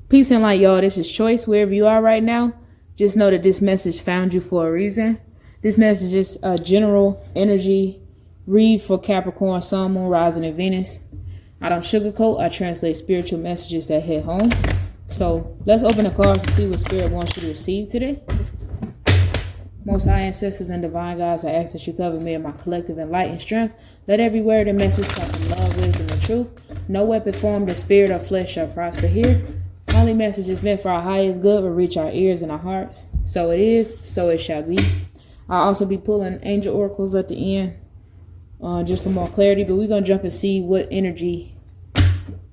Peace and light, y'all. This is Choice. Wherever you are right now, just know that this message found you for a reason. This message is a general energy read for Capricorn, Sun, Moon, Rising, and Venus. I don't sugarcoat. I translate spiritual messages that hit home. So let's open the cards to see what Spirit wants you to receive today. Most high ancestors and divine guides, I ask that you cover me in my collective and light and strength. Let every word and message come from love, wisdom, and truth. No weapon formed in spirit or flesh shall prosper here. Only message is meant for our highest good will reach our ears and our hearts. So it is, so it shall be. I'll also be pulling angel oracles at the end, just for more clarity. But we're going to jump and see what energy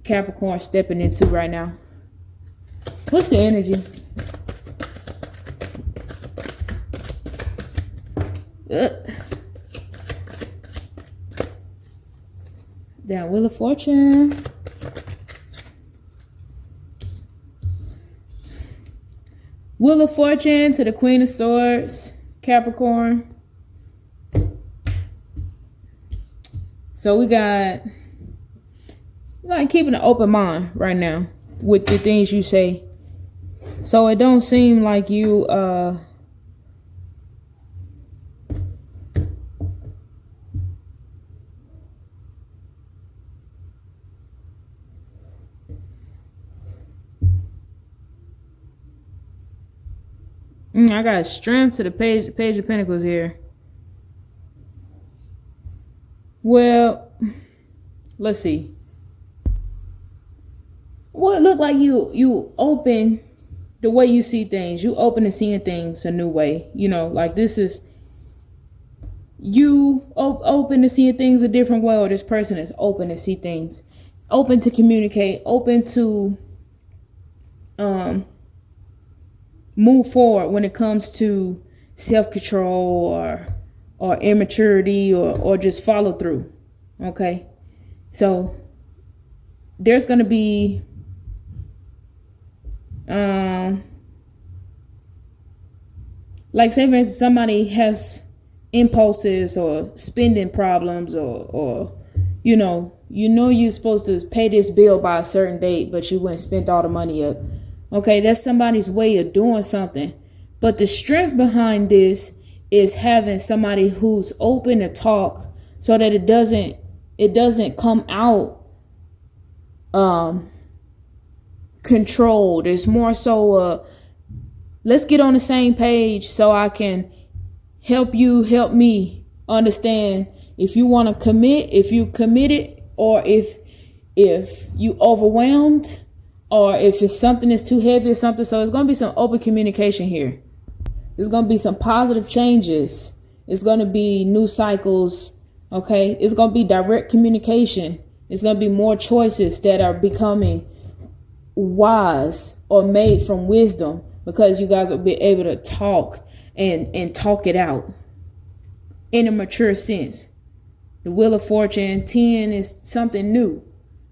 Capricorn stepping into right now. What's the energy? Down Wheel of Fortune. Wheel of Fortune to the Queen of Swords, Capricorn. So we got like keeping an open mind right now with the things you say. So it don't seem like you I got strength to the page of Pentacles here. Well, let's see. Well, it look like you open the way you see things. You open to seeing things a new way. You know, like this is you open to seeing things a different way, or this person is open to see things, open to communicate, open to move forward when it comes to self-control or immaturity or just follow through. Okay, so there's gonna be like say for instance somebody has impulses or spending problems or you know you're supposed to pay this bill by a certain date, but you went and spent all the money up. Okay, that's somebody's way of doing something. But the strength behind this is having somebody who's open to talk so that it doesn't come out controlled. It's more so let's get on the same page so I can help me understand if you want to commit, if you committed, or if you overwhelmed, or if it's something that's too heavy or something. So it's going to be some open communication here. There's going to be some positive changes. It's going to be new cycles. Okay. It's going to be direct communication. It's going to be more choices that are becoming wise or made from wisdom, because you guys will be able to talk and talk it out in a mature sense. The Wheel of Fortune 10 is something new,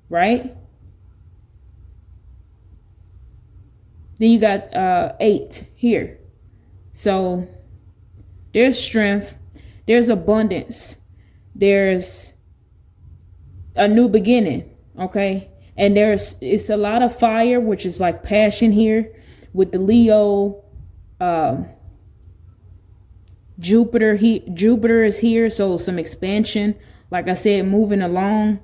right? Then you got 8 here. So there's strength, there's abundance, there's a new beginning, okay? And it's a lot of fire, which is like passion here with the Leo. Jupiter is here, so some expansion, like I said, moving along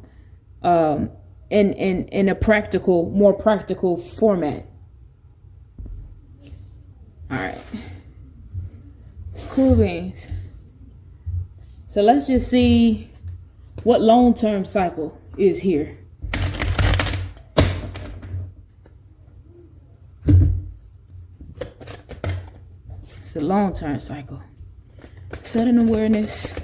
in a more practical format. All right, cool beans. So let's just see what long-term cycle is here. It's a long-term cycle. Sudden awareness.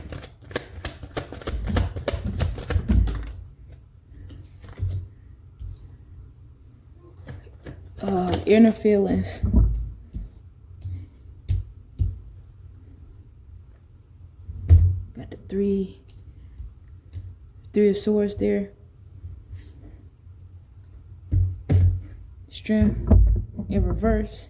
Inner feelings. Got the three of swords there. Strength in reverse.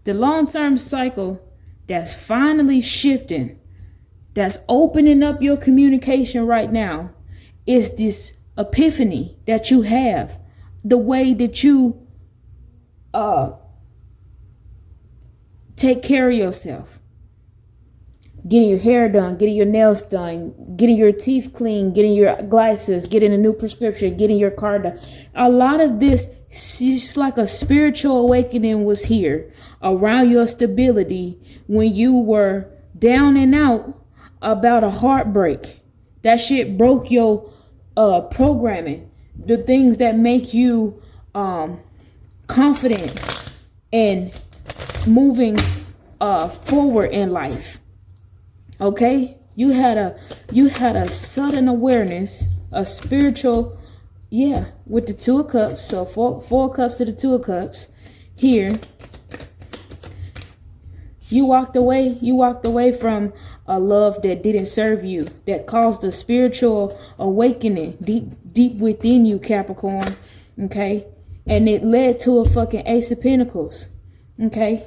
The long-term cycle that's finally shifting, that's opening up your communication right now, is this epiphany that you have, the way that you take care of yourself, getting your hair done, getting your nails done, getting your teeth clean, getting your glasses, getting a new prescription, getting your car done. A lot of this, just like a spiritual awakening was here around your stability when you were down and out about a heartbreak. That shit broke your programming, the things that make you confident and moving forward in life. Okay, you had a sudden awareness, a spiritual, with the Two of Cups. So four cups to the Two of Cups here. You walked away from a love that didn't serve you, that caused a spiritual awakening deep within you, Capricorn. Okay, and it led to a fucking Ace of Pentacles. Okay.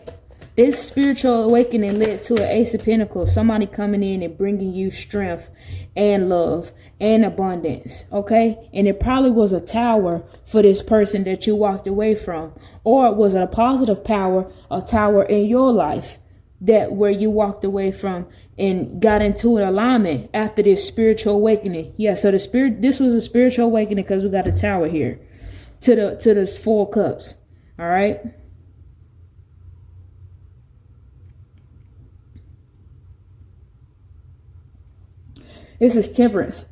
This spiritual awakening led to an Ace of Pentacles, somebody coming in and bringing you strength and love and abundance, okay? And it probably was a tower for this person that you walked away from, or it was a positive power, a tower in your life that where you walked away from and got into an alignment after this spiritual awakening. Yeah, so this was a spiritual awakening because we got a tower here to this Four Cups, all right? This is Temperance.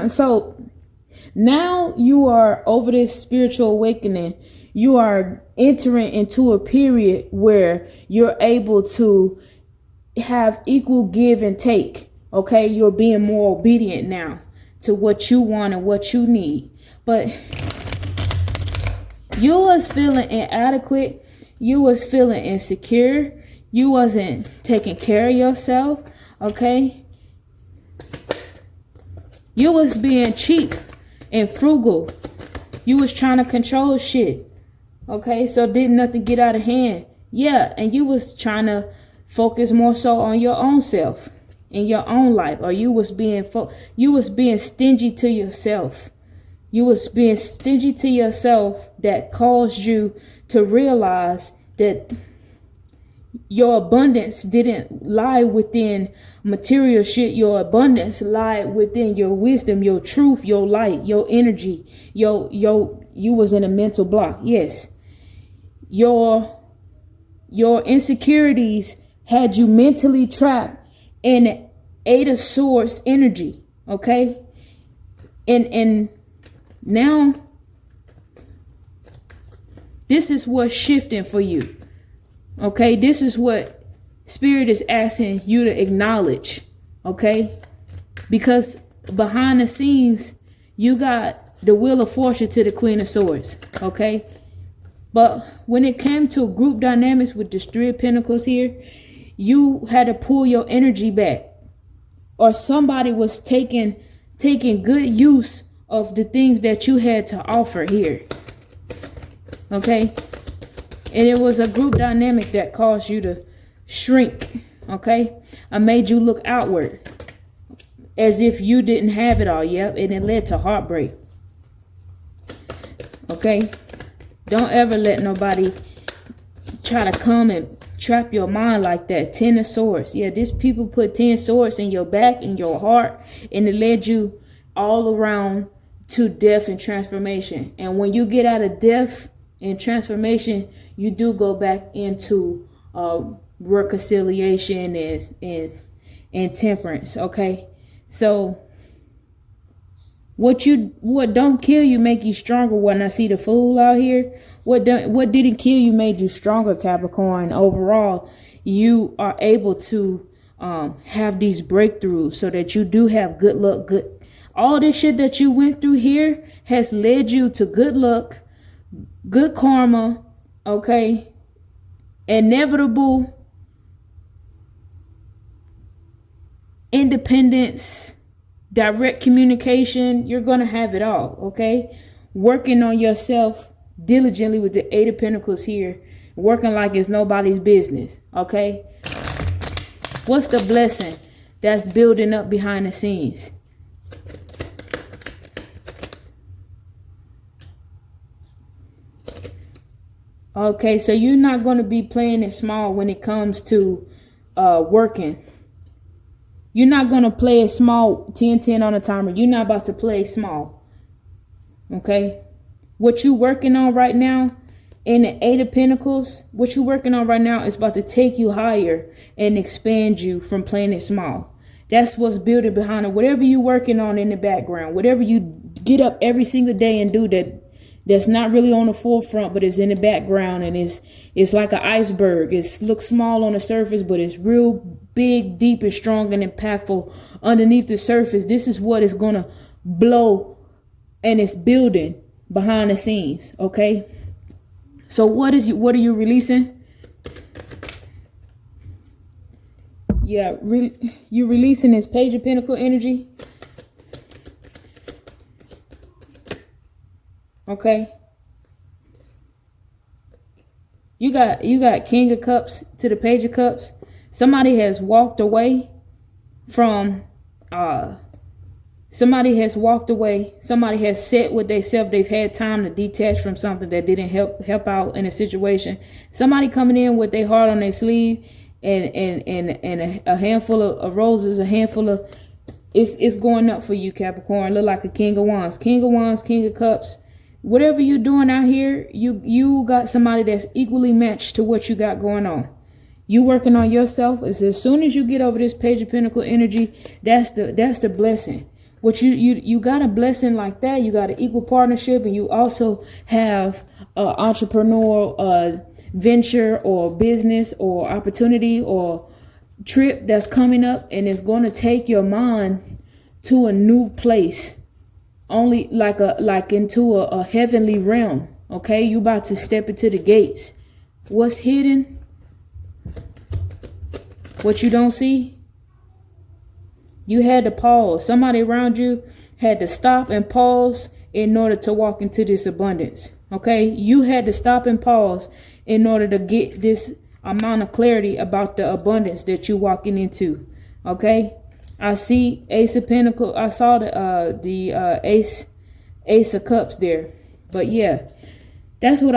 So now you are over this spiritual awakening. You are entering into a period where you're able to have equal give and take. Okay, you're being more obedient now to what you want and what you need. But you was feeling inadequate. You was feeling insecure. You wasn't taking care of yourself. Okay. You was being cheap and frugal. You was trying to control shit. Okay, so didn't nothing get out of hand. Yeah, and you was trying to focus more so on your own self in your own life, or you was being stingy to yourself. You was being stingy to yourself that caused you to realize that your abundance didn't lie within material shit. Your abundance lied within your wisdom, your truth, your light, your energy. You was in a mental block. Yes. Your insecurities had you mentally trapped in Eight of Swords energy. Okay. And now this is what's shifting for you. Okay, this is what Spirit is asking you to acknowledge. Okay, because behind the scenes, you got the Wheel of Fortune to the Queen of Swords. Okay, but when it came to group dynamics with the Three of Pentacles here, you had to pull your energy back, or somebody was taking good use of the things that you had to offer here. Okay. And it was a group dynamic that caused you to shrink, okay? I made you look outward as if you didn't have it all, yep, and it led to heartbreak, okay? Don't ever let nobody try to come and trap your mind like that. 10 of Swords. Yeah, these people put 10 swords in your back, in your heart, and it led you all around to death and transformation. And when you get out of death and transformation, you do go back into reconciliation and temperance. Okay, so what don't kill you make you stronger. When I see the Fool out here, what didn't kill you made you stronger, Capricorn. Overall, you are able to have these breakthroughs so that you do have good luck. All this shit that you went through here has led you to good luck, good karma. Okay, inevitable independence, direct communication. You're gonna have it all. Okay, working on yourself diligently with the Eight of Pentacles here, working like it's nobody's business. Okay, what's the blessing that's building up behind the scenes? Okay, so you're not going to be playing it small when it comes to working. You're not going to play it small 10-10 on a timer. You're not about to play small. Okay? What you working on right now in the Eight of Pentacles, what you working on right now is about to take you higher and expand you from playing it small. That's what's building behind it. Whatever you working on in the background, whatever you get up every single day and do that's not really on the forefront, but it's in the background, and it's like an iceberg. It looks small on the surface, but it's real big, deep, and strong and impactful underneath the surface. This is what is gonna blow, and it's building behind the scenes. Okay, so what are you releasing? Yeah, you're releasing this Page of Pentacle energy. Okay. You got King of Cups to the Page of Cups. Somebody has walked away from somebody has sat with themselves. They've had time to detach from something that didn't help out in a situation. Somebody coming in with their heart on their sleeve and a handful of roses, a handful of it's going up for you, Capricorn. Look like a King of Wands, King of Cups. Whatever you're doing out here, you got somebody that's equally matched to what you got going on. You working on yourself. As soon as you get over this Page of Pentacle energy, that's the blessing. What you got a blessing like that. You got an equal partnership, and you also have entrepreneurial venture or business or opportunity or trip that's coming up, and it's going to take your mind to a new place. Only like into a heavenly realm. Okay, you about to step into the gates. What's hidden? What you don't see? You had to pause. Somebody around you had to stop and pause in order to walk into this abundance. Okay, you had to stop and pause in order to get this amount of clarity about the abundance that you're walking into. Okay. I see Ace of Pentacles. I saw the Ace of Cups there. But yeah, that's what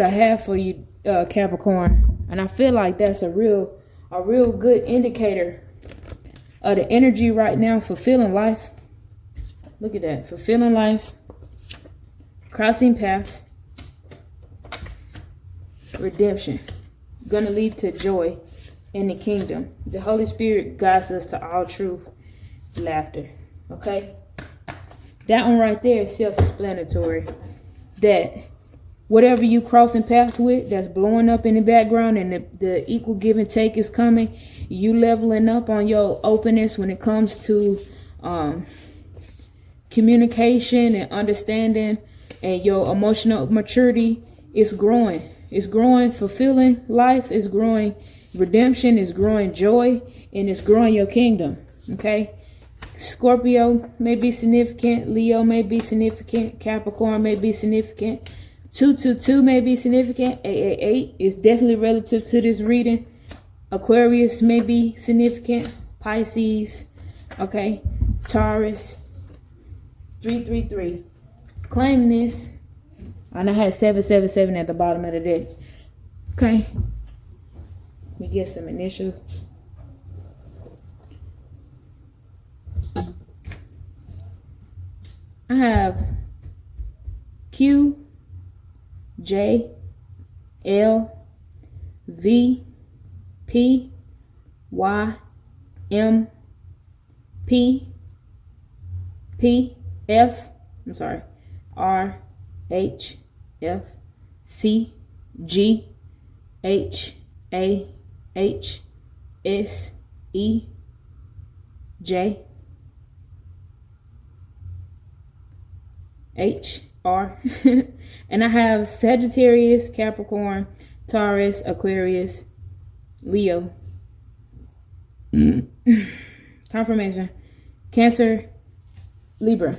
I have for you, Capricorn. And I feel like that's a real good indicator of the energy right now. Fulfilling life. Look at that. Fulfilling life. Crossing paths. Redemption. Gonna lead to joy in the kingdom. The Holy Spirit guides us to all truth, laughter. Okay, that one right there is self-explanatory. That whatever you crossing paths with, that's blowing up in the background, and the equal give and take is coming. You leveling up on your openness when it comes to communication and understanding, and your emotional maturity is growing. It's growing. Fulfilling life is growing. Redemption is growing, joy, and it's growing your kingdom. Okay, Scorpio may be significant, Leo may be significant, Capricorn may be significant, 222 may be significant, 888 is definitely relative to this reading. Aquarius may be significant, Pisces, okay, Taurus, 333. Claim this. And I had 777 at the bottom of the deck. Okay. We get some initials. I have Q, J, L, V, P, Y, M, P, R, H, F, C, G, H, A, H, S, E, J, H, R. And I have Sagittarius, Capricorn, Taurus, Aquarius, Leo. Confirmation. Cancer, Libra.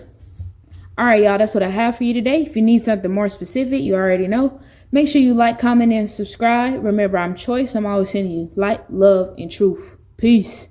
All right, y'all, that's what I have for you today. If you need something more specific, you already know. Make sure you like, comment, and subscribe. Remember, I'm Choice. I'm always sending you light, love, and truth. Peace.